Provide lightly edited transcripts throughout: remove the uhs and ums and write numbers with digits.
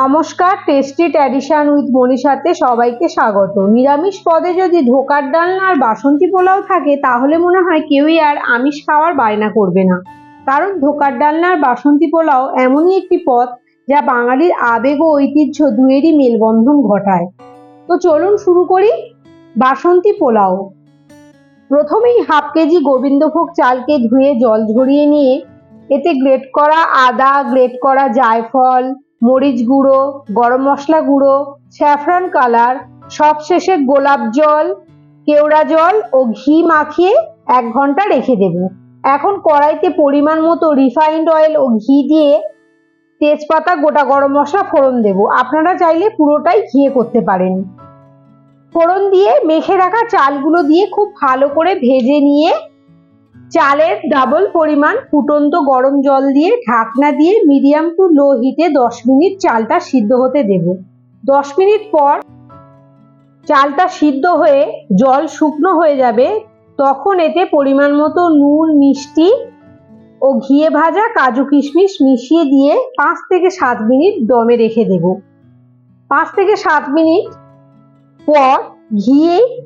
নমস্কার, tasty tradition with মনীষাতে সবাইকে স্বাগত। নিরামিষ পদে যদি ধোকার ডালনা আর বাসন্তী পোলাও থাকে তাহলে মনে হয় কেউই আর আমিষ খাওয়ার বায়না করবে না। কারণ ধোকার ডালনা আর বাসন্তী পোলাও এমনই একটি পদ যা বাঙালির আবেগ ও ঐতিহ্য দুয়েরই মেলবন্ধন ঘটায়। তো চলুন শুরু করি। বাসন্তী পোলাও। প্রথমেই হাফ কেজি গোবিন্দভোগ চালকে ধুয়ে জল ঝরিয়ে নিয়ে এতে গ্রেট করা আদা, গ্রেট করা জায়ফল, মরিচ গুঁড়ো, গরম মশলা গুঁড়ো, স্যাফরন কালার, সবশেষে গোলাপ জল, কেওড়া জল ও ঘি মাখিয়ে 1 ঘন্টা রেখে দেব। এখন কড়াইতে পরিমাণ মতো রিফাইন্ড অয়েল ও ঘি দিয়ে তেজপাতা, গোটা গরম মশলা ফোড়ন দেব। আপনারা চাইলে পুরোটাই ঘিয়ে করতে পারেন। ফোড়ন দিয়ে মেখে রাখা চালগুলো দিয়ে খুব ভালো করে ভেজে নিয়ে চালের ডাবল পরিমাণ ফুটন্ত গরম জল দিয়ে ঢাকনা দিয়ে মিডিয়াম টু লো হিটে 10 মিনিট চালটা সিদ্ধ হতে দেব। 10 মিনিট পর চালটা সিদ্ধ হয়ে জল শুকনো হয়ে যাবে, তখন এতে পরিমাণ মতো নুন, মিষ্টি ও ঘিয়ে ভাজা কাজু কিশমিশ মিশিয়ে দিয়ে 5 থেকে 7 মিনিট দমে রেখে দেব। 5 থেকে 7 মিনিট পর ঘি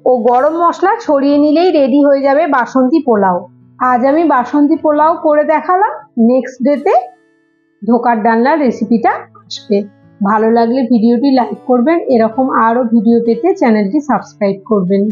ও গরম মশলা ছড়িয়ে নিলেই রেডি হয়ে যাবে বাসন্তী পোলাও। আজ আমি বাসন্তী পোলাও করে দেখালাম, নেক্সট ডেতে ধোকার ডালনার রেসিপিটা আসবে। ভালো লাগলে ভিডিওটি লাইক করবেন, এরকম আরও ভিডিও পেতে চ্যানেলটি সাবস্ক্রাইব করবেন।